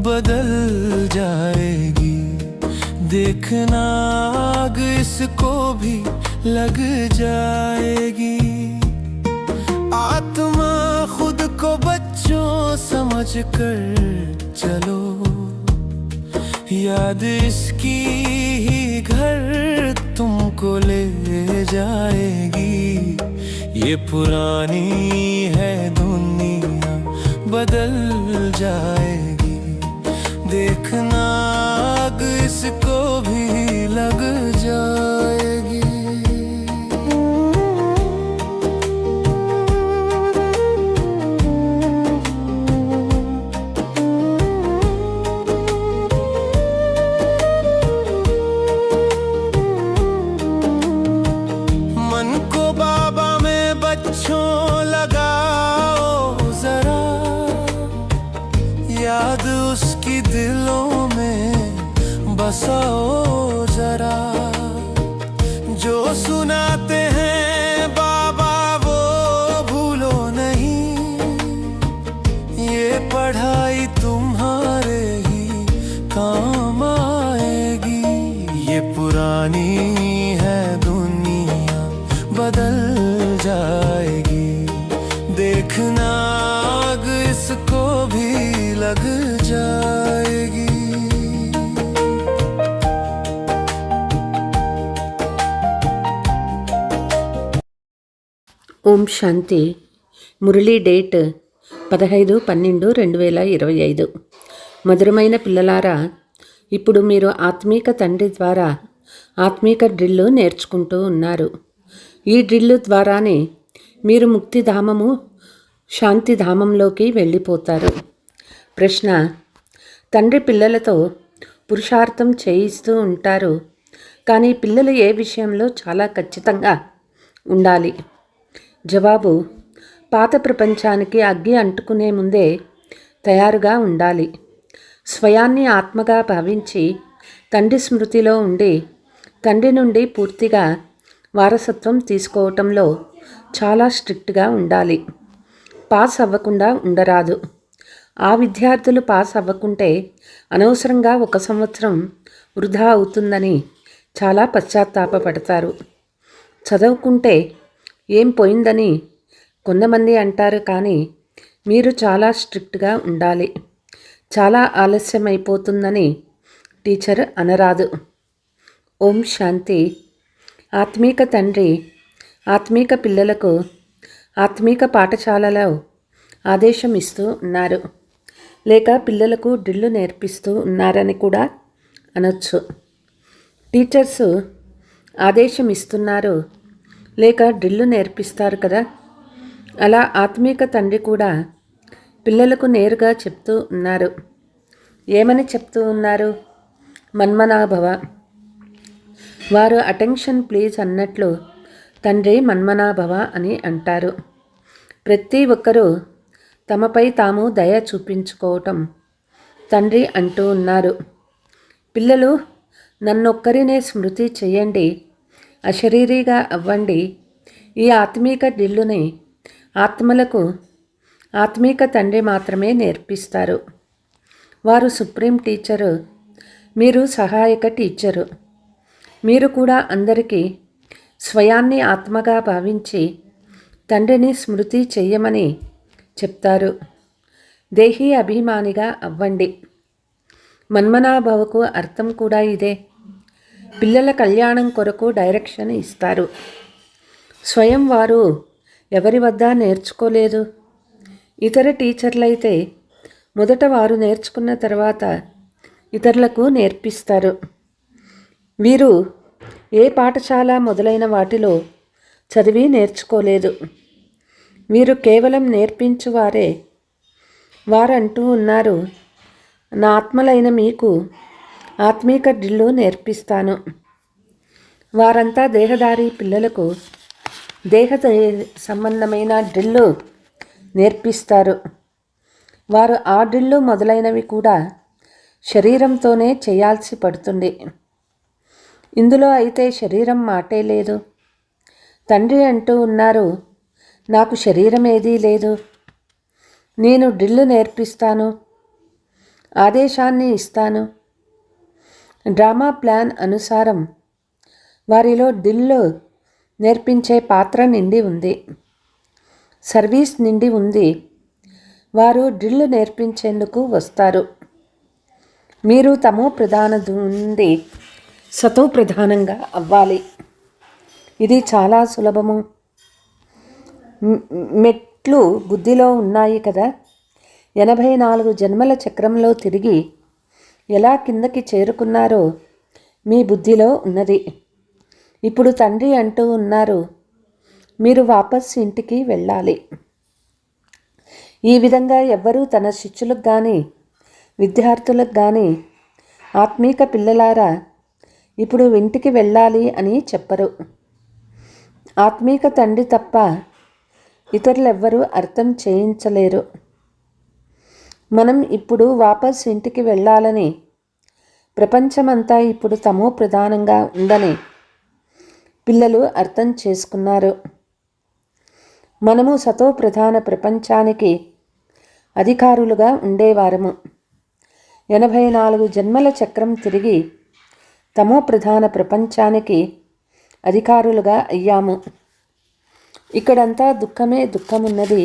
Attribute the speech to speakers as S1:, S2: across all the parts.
S1: बदल जाएगी। देखना आग इसको भी लग जाएगी। आत्मा खुद को बच्चों समझ कर चलो, याद इसकी ही घर तुमको ले जाएगी। ये पुरानी है दुनिया बदल जाएगी। देखना आग इसको भी लग जाएगी। मन को बाबा में बच्चों लगाओ जरा, याद उसकी दिलों में बसाओ जरा। जो सुनाते हैं बाबा वो भूलो नहीं, ये पढ़ाई तुम्हारे ही काम आएगी। ये पुरानी है दुनिया बदल जाएगी। देखना आग इसको भी लग जाएगी।
S2: ఓం శాంతి. మురళీ డేట్ 15/12/2025. మధురమైన పిల్లలారా, ఇప్పుడు మీరు ఆత్మీక తండ్రి ద్వారా ఆత్మీక డ్రిల్లు నేర్చుకుంటూ ఉన్నారు. ఈ డ్రిల్లు ద్వారానే మీరు ముక్తిధామము శాంతిధామంలోకి వెళ్ళిపోతారు. ప్రశ్న: తండ్రి పిల్లలతో పురుషార్థం చేయిస్తూ ఉంటారు, కానీ పిల్లలు ఏ విషయంలో చాలా ఖచ్చితంగా ఉండాలి? జవాబు: పాత ప్రపంచానికి అగ్గి అంటుకునే ముందే తయారుగా ఉండాలి. స్వయాన్ని ఆత్మగా భావించి తండ్రి స్మృతిలో ఉండి తండ్రి నుండి పూర్తిగా వారసత్వం తీసుకోవటంలో చాలా స్ట్రిక్ట్గా ఉండాలి. పాస్ అవ్వకుండా ఉండరాదు. ఆ విద్యార్థులు పాస్ అవ్వకుంటే అనవసరంగా 1 సంవత్సరం వృధా అవుతుందని చాలా పశ్చాత్తాపపడతారు. చదువుకుంటే ఏం పోయిందని కొంతమంది అంటారు, కానీ మీరు చాలా స్ట్రిక్ట్గా ఉండాలి. చాలా ఆలస్యం అయిపోతుందని టీచర్ అనరాదు. ఓం శాంతి. ఆత్మీక తండ్రి ఆత్మీక పిల్లలకు ఆత్మీక పాఠశాలలో ఆదేశం ఇస్తూ ఉన్నారు, లేక పిల్లలకు డ్రిల్లు నేర్పిస్తూ ఉన్నారని కూడా అనొచ్చు. టీచర్సు ఆదేశం ఇస్తున్నారు లేక డ్రిల్లు నేర్పిస్తారు కదా, అలా ఆత్మీక తండ్రి కూడా పిల్లలకు నేరుగా చెప్తూ ఉన్నారు. ఏమని చెప్తూ ఉన్నారు? మన్మనాభవ. వారు అటెన్షన్ ప్లీజ్ అన్నట్లు తండ్రి మన్మనాభవ అని అంటారు. ప్రతి ఒక్కరూ తమపై తాము దయ చూపించుకోవటం తండ్రి అంటూ ఉన్నారు. పిల్లలు నన్నొక్కరినే స్మృతి చెయ్యండి, అశరీరిగా అవ్వండి. ఈ ఆత్మీక డ్రిల్లుని ఆత్మలకు ఆత్మీక తండ్రి మాత్రమే నేర్పిస్తారు. వారు సుప్రీం టీచరు, మీరు సహాయక టీచరు. మీరు కూడా అందరికీ స్వయాన్ని ఆత్మగా భావించి తండ్రిని స్మృతి చెయ్యమని చెప్తారు. దేహీ అభిమానిగా అవ్వండి. మన్మనాభవకు అర్థం కూడా ఇదే. పిల్లల కళ్యాణం కొరకు డైరెక్షన్ ఇస్తారు. స్వయం వారు ఎవరి వద్ద నేర్చుకోలేదు. ఇతర టీచర్లైతే మొదట వారు నేర్చుకున్న తర్వాత ఇతరులకు నేర్పిస్తారు. వీరు ఏ పాఠశాల మొదలైన వాటిలో చదివి నేర్చుకోలేదు. వీరు కేవలం నేర్పించువారే. వారంటూ ఉన్నారు, నా ఆత్మలైన మీకు ఆత్మీక డ్రిల్లు నేర్పిస్తాను. వారంతా దేహదారి పిల్లలకు దేహ సంబంధమైన డ్రిల్లు నేర్పిస్తారు. వారు ఆ డ్రిల్లు మొదలైనవి కూడా శరీరంతోనే చేయాల్సి పడుతుంది. ఇందులో అయితే శరీరం మాటే లేదు. తండ్రి అంటూ ఉన్నారు, నాకు శరీరం ఏదీ లేదు, నేను డ్రిల్లు నేర్పిస్తాను. ఆదేశాన్ని ఇస్తాను. డ్రామా ప్లాన్ అనుసారం వారిలో డ్రిల్ నేర్పించే పాత్ర నిండి ఉంది, సర్వీస్ నిండి ఉంది. వారు డ్రిల్ నేర్పించేందుకు వస్తారు. మీరు తమో ప్రధాన నుండి సతో ప్రధానంగా అవ్వాలి. ఇది చాలా సులభము. మెట్లు బుద్ధిలో ఉన్నాయి కదా. 84 జన్మల చక్రంలో తిరిగి ఎలా కిందకి చేరుకున్నారో మీ బుద్ధిలో ఉన్నది. ఇప్పుడు తండ్రి అంటూ ఉన్నారు, మీరు వాపస్ ఇంటికి వెళ్ళాలి. ఈ విధంగా ఎవ్వరూ తన శిష్యులకు కానీ విద్యార్థులకు కానీ ఆత్మీక పిల్లలారా ఇప్పుడు ఇంటికి వెళ్ళాలి అని చెప్పరు. ఆత్మీక తండ్రి తప్ప ఇతరులెవ్వరూ అర్థం చేయించలేరు. మనం ఇప్పుడు వాపస్ ఇంటికి వెళ్ళాలని, ప్రపంచమంతా ఇప్పుడు తమో ప్రధానంగా ఉందని పిల్లలు అర్థం చేసుకున్నారు. మనము సతో ప్రధాన ప్రపంచానికి అధికారులుగా ఉండేవారము. 84 జన్మల చక్రం తిరిగి తమో ప్రధాన ప్రపంచానికి అధికారులుగా అయ్యాము. ఇక్కడంతా దుఃఖమే దుఃఖమున్నది.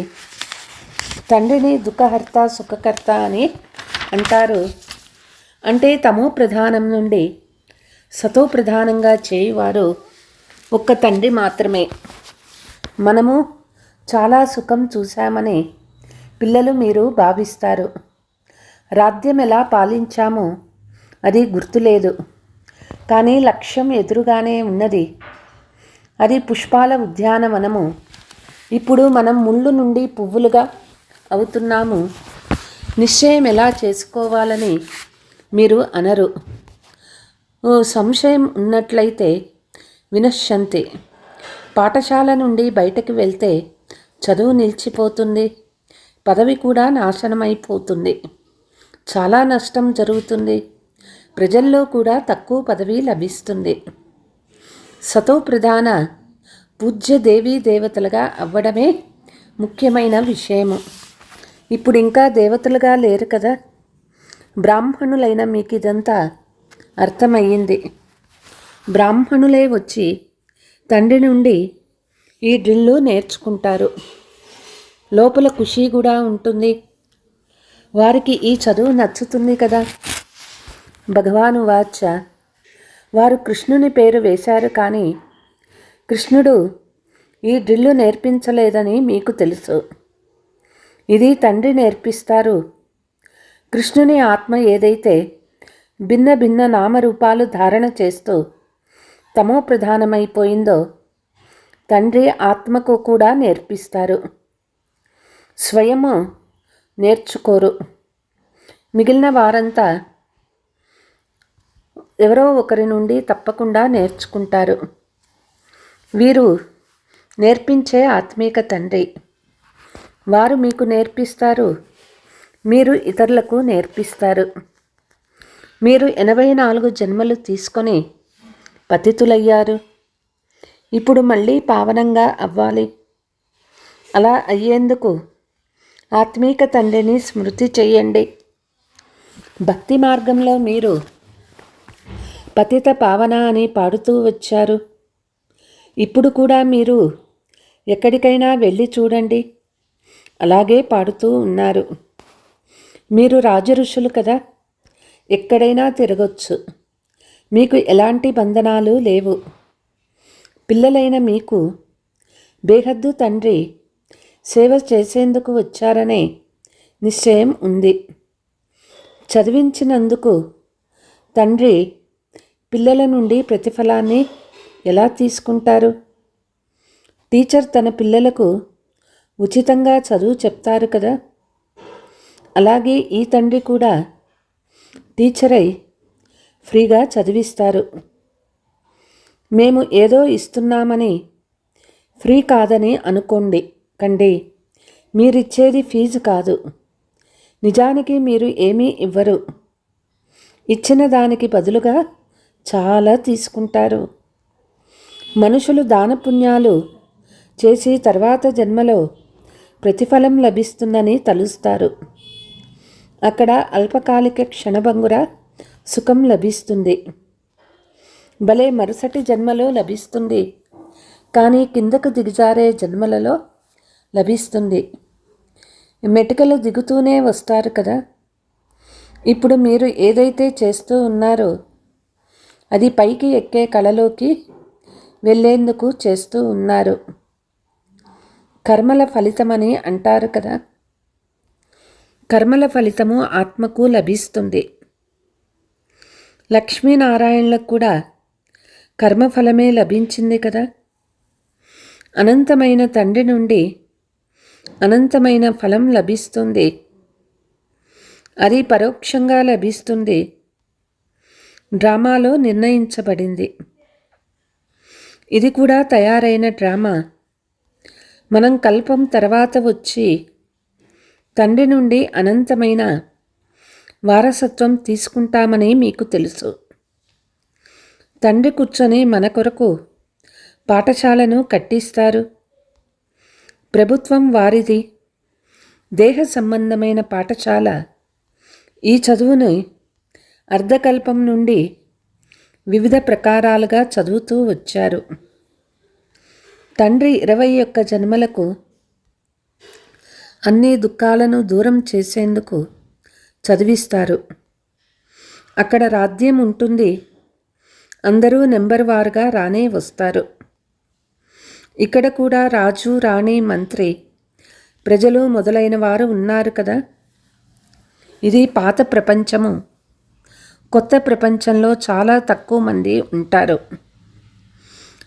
S2: తండ్రిని దుఃఖహర్త సుఖకర్త అని అంటారు. అంటే తమో ప్రధానం నుండి సతో ప్రధానంగా చేయువారు ఒక్క తండ్రి మాత్రమే. మనము చాలా సుఖం చూశామని పిల్లలు మీరు భావిస్తారు. రాజ్యం ఎలా పాలించామో అది గుర్తులేదు, కానీ లక్ష్యం ఎదురుగానే ఉన్నది. అది పుష్పాల ఉద్యానవనము. ఇప్పుడు మనం ముళ్ళు నుండి పువ్వులుగా అవుతున్నాము. నిశ్చయం ఎలా చేసుకోవాలని మీరు అనరు. ఓ సంశయం ఉన్నట్లయితే వినశ్యంతి. పాఠశాల నుండి బయటకు వెళ్తే చదువు నిలిచిపోతుంది, పదవి కూడా నాశనమైపోతుంది, చాలా నష్టం జరుగుతుంది, ప్రజల్లో కూడా తక్కువ పదవి లభిస్తుంది. సతో ప్రధాన పూజ్య దేవీ దేవతలుగా అవ్వడమే ముఖ్యమైన విషయము. ఇప్పుడు ఇంకా దేవతలుగా లేరు కదా. బ్రాహ్మణులైన మీకు ఇదంతా అర్థమయ్యింది. బ్రాహ్మణులే వచ్చి తండ్రి నుండి ఈ డ్రిల్లు నేర్చుకుంటారు. లోపల ఖుషీ కూడా ఉంటుంది. వారికి ఈ చదువు నచ్చుతుంది కదా. భగవాను వాచ, వారు కృష్ణుని పేరు వేశారు, కానీ కృష్ణుడు ఈ డ్రిల్లు నేర్పించలేదని మీకు తెలుసు. ఇది తండ్రి నేర్పిస్తారు. కృష్ణుని ఆత్మ ఏదైతే భిన్న భిన్న నామరూపాలు ధారణ చేస్తూ తమో ప్రధానమైపోయిందో తండ్రి ఆత్మకు కూడా నేర్పిస్తారు. స్వయము నేర్చుకోరు. మిగిలిన వారంతా ఎవరో ఒకరి నుండి తప్పకుండా నేర్చుకుంటారు. వీరు నేర్పించే ఆత్మీక తండ్రి. వారు మీకు నేర్పిస్తారు, మీరు ఇతరులకు నేర్పిస్తారు. మీరు 84 జన్మలు తీసుకొని పతితులయ్యారు. ఇప్పుడు మళ్ళీ పావనంగా అవ్వాలి. అలా అయ్యేందుకు ఆత్మీక తండ్రిని స్మృతి చేయండి. భక్తి మార్గంలో మీరు పతిత పావన అని పాడుతూ వచ్చారు. ఇప్పుడు కూడా మీరు ఎక్కడికైనా వెళ్ళి చూడండి, అలాగే పాడుతూ ఉన్నారు. మీరు రాజఋషులు కదా, ఎక్కడైనా తిరగొచ్చు. మీకు ఎలాంటి బంధనాలు లేవు. పిల్లలైన మీకు బేహద్దు తండ్రి సేవ చేసేందుకు వచ్చారనే నిశ్చయం ఉంది. చదివించినందుకు తండ్రి పిల్లల నుండి ప్రతిఫలాన్ని ఎలా తీసుకుంటారు? టీచర్ తన పిల్లలకు ఉచితంగా చదువు చెప్తారు కదా. అలాగే ఈ తండ్రి కూడా టీచరై ఫ్రీగా చదివిస్తారు. మేము ఏదో ఇస్తున్నామని ఫ్రీ కాదని అనుకోండి కండి. మీరిచ్చేది ఫీజు కాదు. నిజానికి మీరు ఏమీ ఇవ్వరు. ఇచ్చిన దానికి బదులుగా చాలా తీసుకుంటారు. మనుషులు దానపుణ్యాలు చేసి తర్వాత జన్మలో ప్రతిఫలం లభిస్తుందని తలుస్తారు. అక్కడ అల్పకాలిక క్షణభంగుర సుఖం లభిస్తుంది. భలే మరుసటి జన్మలో లభిస్తుంది, కానీ కిందకు దిగజారే జన్మలలో లభిస్తుంది. మెటికలు దిగుతూనే వస్తారు కదా. ఇప్పుడు మీరు ఏదైతే చేస్తూ ఉన్నారో అది పైకి ఎక్కే కళలోకి వెళ్ళేందుకు చేస్తూ ఉన్నారు. కర్మల ఫలితమని అంటారు కదా. కర్మల ఫలితము ఆత్మకు లభిస్తుంది. లక్ష్మీనారాయణలకు కూడా కర్మఫలమే లభించింది కదా. అనంతమైన తండ్రి నుండి అనంతమైన ఫలం లభిస్తుంది. అది పరోక్షంగా లభిస్తుంది. డ్రామాలో నిర్ణయించబడింది. ఇది కూడా తయారైన డ్రామా. మనం కల్పం తర్వాత వచ్చి తండ్రి నుండి అనంతమైన వారసత్వం తీసుకుంటామని మీకు తెలుసు. తండ్రి కూర్చొని మన కొరకు పాఠశాలను కట్టిస్తారు. ప్రభుత్వం వారిది. దేహ సంబంధమైన పాఠశాల. ఈ చదువును అర్ధకల్పం నుండి వివిధ ప్రకారాలుగా చదువుతూ వచ్చారు. తండ్రి 21 జన్మలకు అన్ని దుఃఖాలను దూరం చేసేందుకు చదివిస్తారు. అక్కడ రాజ్యం ఉంటుంది. అందరూ నెంబర్ వారుగా రానే వస్తారు. ఇక్కడ కూడా రాజు, రాణి, మంత్రి, ప్రజలు మొదలైన వారు ఉన్నారు కదా. ఇది పాత ప్రపంచము. కొత్త ప్రపంచంలో చాలా తక్కువ మంది ఉంటారు.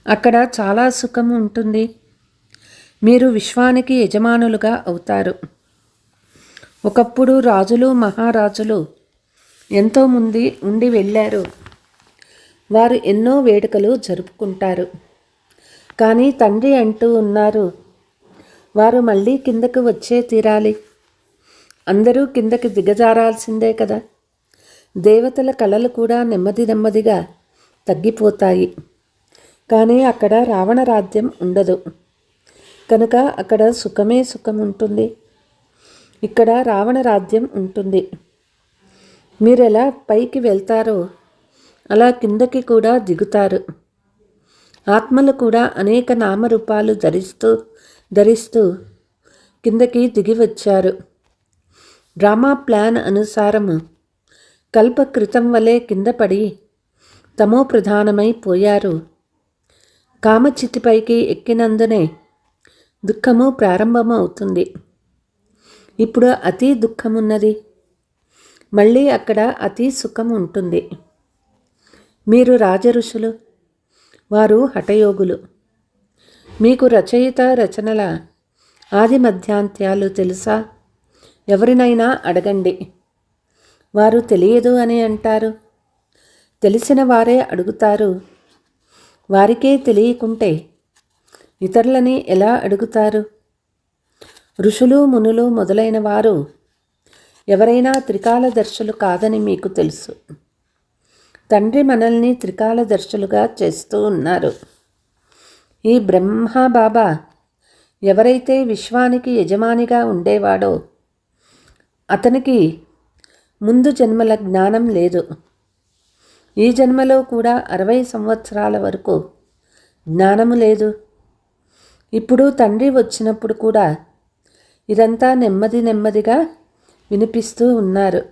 S2: అక్కడ చాలా సుఖం ఉంటుంది. మీరు విశ్వానికి యజమానులుగా అవుతారు. ఒకప్పుడు రాజులు, మహారాజులు ఎంతోమంది ఉండి వెళ్ళారు. వారు ఎన్నో వేడుకలు జరుపుకుంటారు. కానీ తండ్రి అంటూ ఉన్నారు, వారు మళ్ళీ కిందకు వచ్చే తీరాలి. అందరూ కిందకి దిగజారాల్సిందే కదా. దేవతల కళలు కూడా నెమ్మది నెమ్మదిగా తగ్గిపోతాయి. కానీ అక్కడ రావణ రాజ్యం ఉండదు కనుక అక్కడ సుఖమే సుఖం ఉంటుంది. ఇక్కడ రావణ రాజ్యం ఉంటుంది. మీరు ఎలా పైకి వెళ్తారో అలా కిందకి కూడా దిగుతారు. ఆత్మలు కూడా అనేక నామరూపాలు ధరిస్తూ కిందకి దిగి వచ్చారు. డ్రామా ప్లాన్ అనుసారము కల్ప క్రితం వలె కింద పడి తమో ప్రధానమై పోయారు. కామచితిపైకి ఎక్కినందునే దుఃఖము ప్రారంభమవుతుంది. ఇప్పుడు అతి దుఃఖమున్నది. మళ్ళీ అక్కడ అతి సుఖం ఉంటుంది. మీరు రాజఋషులు, వారు హఠయోగులు. మీకు రచయిత రచనల ఆది మధ్యాంత్యాలు తెలుసా? ఎవరినైనా అడగండి. వారు తెలియదు అని అంటారు. తెలిసిన వారే అడుగుతారు. వారికే తెలియకుంటే ఇతరులని ఎలా అడుగుతారు? ఋషులు, మునులు మొదలైన వారు ఎవరైనా త్రికాలదర్శులు కాదని మీకు తెలుసు. తండ్రి మనల్ని త్రికాలదర్శులుగా చేస్తూ ఉన్నారు. ఈ బ్రహ్మబాబా ఎవరైతే విశ్వానికి యజమానిగా ఉండేవాడో అతనికి ముందు జన్మల జ్ఞానం లేదు. ఈ జన్మలో కూడా 60 సంవత్సరాల వరకు జ్ఞానము లేదు. ఇప్పుడు తండ్రి వచ్చినప్పుడు కూడా ఇదంతా నెమ్మది నెమ్మదిగా వినిపిస్తూ ఉన్నారు.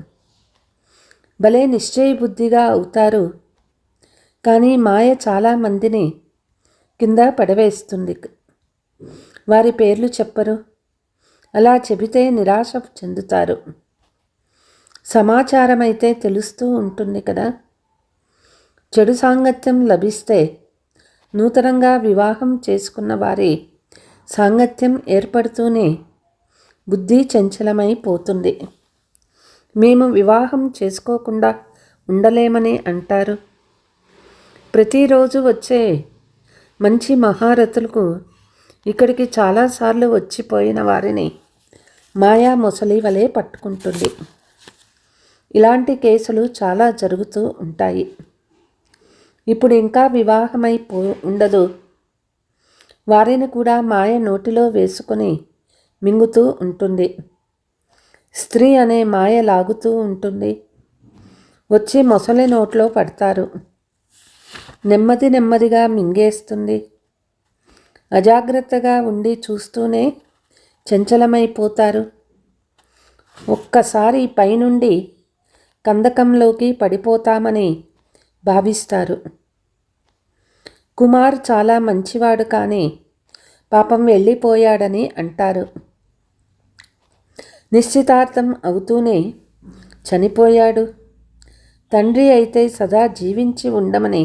S2: భలే నిశ్చయ బుద్ధిగా అవుతారు. కానీ మాయ చాలామందిని కింద పడవేస్తుంది. వారి పేర్లు చెప్పరు. అలా చెబితే నిరాశ చెందుతారు. సమాచారం అయితే తెలుస్తూ ఉంటుంది కదా. చెడు సాంగత్యం లభిస్తే నూతనంగా వివాహం చేసుకున్న వారి సాంగత్యం ఏర్పడుతూనే బుద్ధి చంచలమైపోతుంది. మేము వివాహం చేసుకోకుండా ఉండలేమని అంటారు. ప్రతిరోజు వచ్చే మంచి మహారథులకు ఇక్కడికి చాలాసార్లు వచ్చిపోయిన వారిని మాయా మొసలి వలె పట్టుకుంటుంది. ఇలాంటి కేసులు చాలా జరుగుతూ ఉంటాయి. ఇప్పుడు ఇంకా వివాహమైపో ఉండదు. వారిని కూడా మాయ నోటిలో వేసుకొని మింగుతూ ఉంటుంది. స్త్రీ అనే మాయ లాగుతూ ఉంటుంది. వచ్చి మొసలి నోట్లో పడతారు. నెమ్మదిగా మింగేస్తుంది. అజాగ్రత్తగా ఉండి చూస్తూనే చంచలమైపోతారు. ఒక్కసారి పైనుండి కందకంలోకి పడిపోతామని భావిస్తారు. కుమార్ చాలా మంచివాడు కానీ పాపం వెళ్ళిపోయాడని అంటారు. నిశ్చితార్థం అవుతూనే చనిపోయాడు. తండ్రి అయితే సదా జీవించి ఉండమని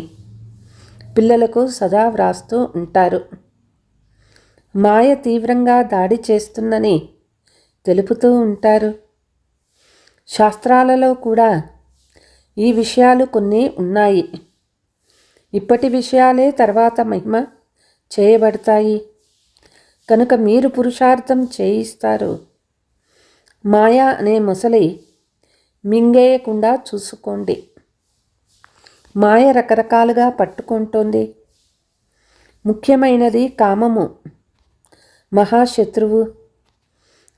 S2: పిల్లలకు సదా వ్రాస్తూ ఉంటారు. మాయ తీవ్రంగా దాడి చేస్తుందని తెలుపుతూ ఉంటారు. శాస్త్రాలలో కూడా ఈ విషయాలు కొన్ని ఉన్నాయి. ఇప్పటి విషయాలే తర్వాత మహిమ చేయబడతాయి కనుక మీరు పురుషార్థం చేయిస్తారు. మాయా అనే మొసలి మింగేయకుండా చూసుకోండి. మాయ రకరకాలుగా పట్టుకుంటోంది. ముఖ్యమైనది కామము, మహాశత్రువు.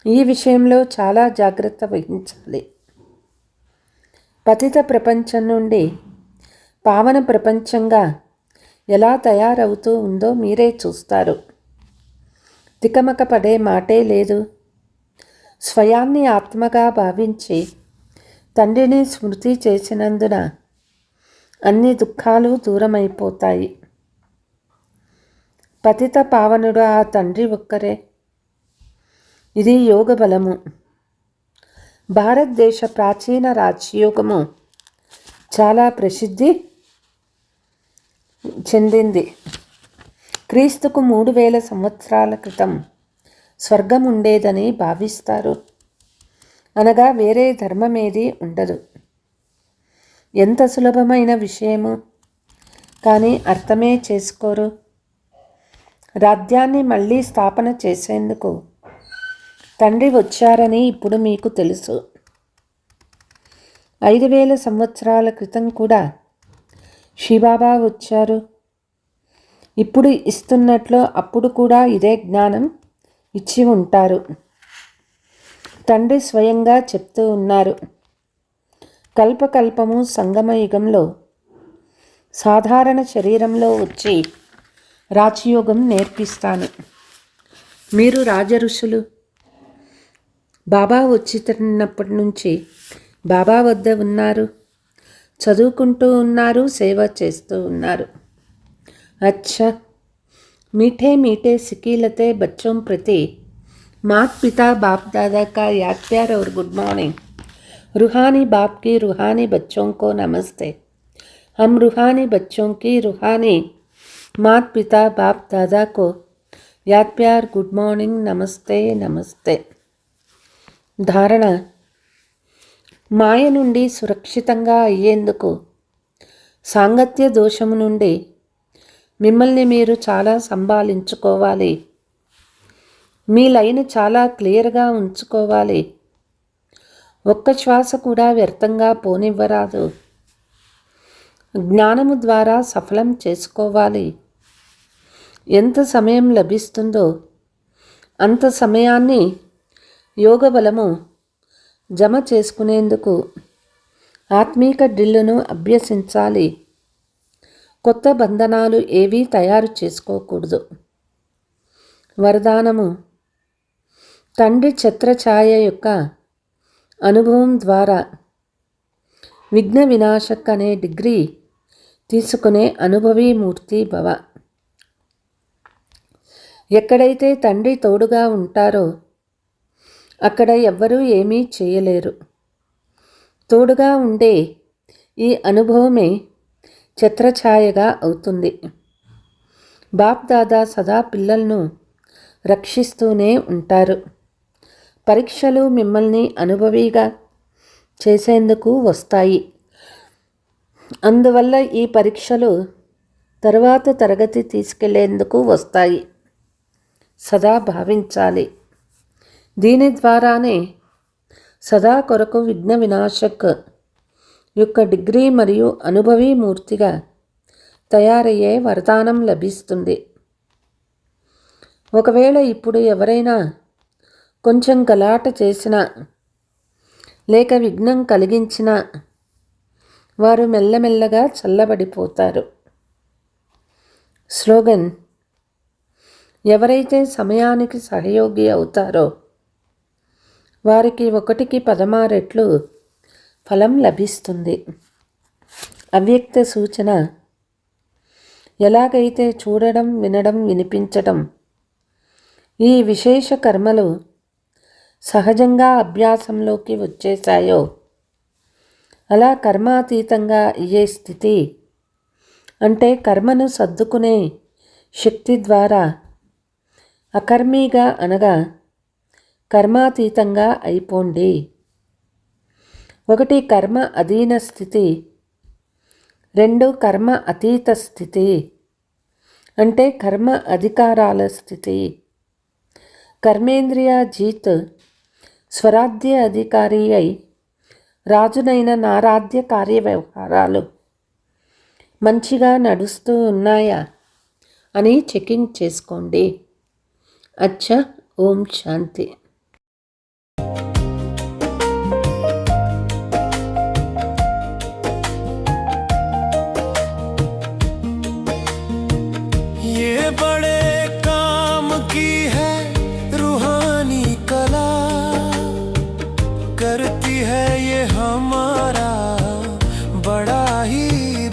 S2: ఈ విషయంలో చాలా జాగ్రత్త వహించాలి. పతిత ప్రపంచం నుండి పావన ప్రపంచంగా ఎలా తయారవుతూ ఉందో మీరే చూస్తారు. తికమక పడే మాటే లేదు. స్వయాన్ని ఆత్మగా భావించి తండ్రిని స్మృతి చేసినందున అన్ని దుఃఖాలు దూరమైపోతాయి. పతిత పావనుడు ఆ తండ్రి ఒక్కరే. ఇది యోగ బలము. భారతదేశ ప్రాచీన రాజయోగము చాలా ప్రసిద్ధి చెందింది. క్రీస్తుకు 3000 సంవత్సరాల క్రితం స్వర్గం ఉండేదని భావిస్తారు. అనగా వేరే ధర్మమేది ఉండదు. ఎంత సులభమైన విషయము, కానీ అర్థమే చేసుకోరు. రాజ్యాన్ని మళ్ళీ స్థాపన చేసేందుకు తండ్రి వచ్చారని ఇప్పుడు మీకు తెలుసు. 5000 సంవత్సరాల క్రితం కూడా శివబాబా వచ్చారు. ఇప్పుడు ఇస్తున్నట్లు అప్పుడు కూడా ఇదే జ్ఞానం ఇచ్చి ఉంటారు. తండ్రి స్వయంగా చెప్తూ ఉన్నారు, కల్పకల్పము సంగమ యుగంలో సాధారణ శరీరంలో వచ్చి రాజయోగం నేర్పిస్తాను. మీరు రాజఋషులు. బాబా వచ్చినప్పటి నుంచి బాబా వద్ద ఉన్నారు, చదువుకుంటూ ఉన్నారు, సేవ చేస్తూ ఉన్నారు. अच्छा, मीठे मीठे सिकीलते बच्चों प्रति मात पिता बाप दादा का याद प्यार और गुड मॉर्निंग. रूहानी बाप की रूहानी बच्चों को नमस्ते. हम रूहानी बच्चों की रूहानी मात पिता बाप दादा को याद प्यार गुड मॉर्निंग नमस्ते नमस्ते. ధారణ: మాయ నుండి సురక్షితంగా అయ్యేందుకు సాంగత్య దోషము నుండి మిమ్మల్ని మీరు చాలా సంభాళించుకోవాలి. మీ లైన్ చాలా క్లియర్గా ఉంచుకోవాలి. ఒక్క శ్వాస కూడా వ్యర్థంగా పోనివ్వరాదు. జ్ఞానము ద్వారా సఫలం చేసుకోవాలి. ఎంత సమయం లభిస్తుందో అంత సమయాన్ని యోగ బలము జమ చేసుకునేందుకు ఆత్మీక డ్రిల్లును అభ్యసించాలి. కొత్త బంధనాలు ఏవీ తయారు చేసుకోకూడదు. వరదానము: తండ్రి ఛత్రఛాయ యొక్క అనుభవం ద్వారా విఘ్న వినాశక్ అనే డిగ్రీ తీసుకునే అనుభవీ మూర్తి భవ. ఎక్కడైతే తండ్రి తోడుగా ఉంటారో అక్కడ ఎవ్వరూ ఏమీ చేయలేరు. తోడుగా ఉండే ఈ అనుభవమే ఛత్రఛాయగా అవుతుంది. బాప్ దాదా సదా పిల్లలను రక్షిస్తూనే ఉంటారు. పరీక్షలు మిమ్మల్ని అనుభవిగా చేసేందుకు వస్తాయి. అందువల్ల ఈ పరీక్షలు తరువాత తరగతి తీసుకెళ్లేందుకు వస్తాయి. సదా భావించాలి. దీని ద్వారానే సదా కొరకు విఘ్న వినాశక్ యొక్క డిగ్రీ మరియు అనుభవీ మూర్తిగా తయారయ్యే వరదానం లభిస్తుంది. ఒకవేళ ఇప్పుడు ఎవరైనా కొంచెం గలాట చేసినా లేక విఘ్నం కలిగించిన వారు మెల్లమెల్లగా చల్లబడిపోతారు. స్లోగన్: ఎవరైతే సమయానికి సహయోగి అవుతారో వారికి 1కి 16 రెట్లు ఫలం లభిస్తుంది. అవ్యక్త సూచన: ఎలాగైతే చూడడం, వినడం, వినిపించడం ఈ విశేష కర్మలు సహజంగా అభ్యాసంలోకి వచ్చేశాయో అలా కర్మాతీతంగా అయ్యే స్థితి అంటే కర్మను సర్దుకునే శక్తి ద్వారా అకర్మీగా అనగా కర్మాతీతంగా అయిపోండి. 1 కర్మ అధీన స్థితి, 2 కర్మ అతీత స్థితి అంటే కర్మ అధికారాల స్థితి. కర్మేంద్రియ జీత్ స్వరాధ్య అధికారి అయి రాజునైన నారాధ్య కార్యవ్యవహారాలు మంచిగా నడుస్తూ ఉన్నాయా అని చెకింగ్ చేసుకోండి. అచ్చా, ఓం శాంతి.
S1: ये बड़े काम की है रूहानी कला, करती है ये हमारा बड़ा ही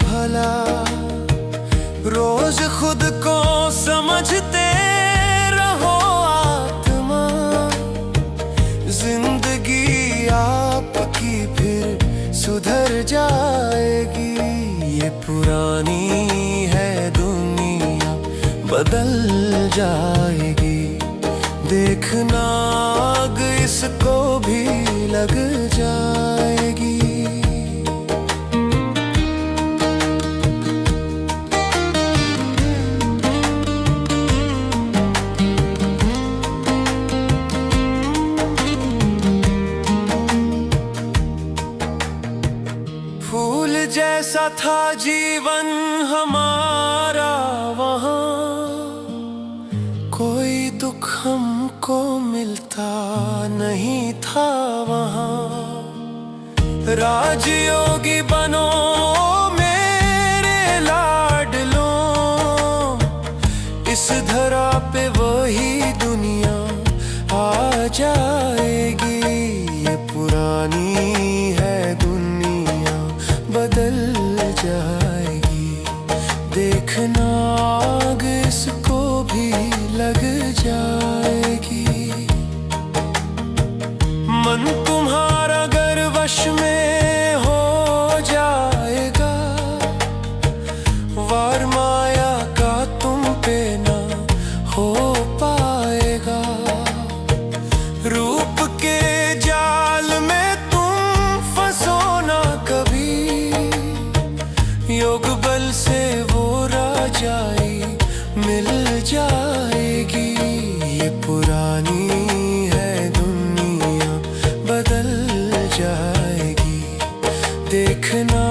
S1: भला। रोज खुद को समझते रहो आत्मा, जिंदगी आपकी फिर सुधर जाएगी। ये पुरानी है दुनिया बदल जाएगी, देखना आग इसको भी लग जाएगी। फूल जैसा था जीवन हमारा वहाँ, कोई दुख हमको मिलता नहीं था वहाँ। राजयोगी बनो मेरे लाडलो, इस धरा पे वही दुनिया आ जाएगी। ये पुरानी है दुनिया बदल जाएगी, देखना आग इसको भी लग जाएगी। मन तुम्हारा अगर वश में हो जाएगा, वार माया का तुम पे ना हो पाएगा। रूप के जाल में तुम फंसो ना कभी, योग बल से वो राजाई मिल जाएगी। ये पुरानी है दुनिया बदल जाएगी, देखना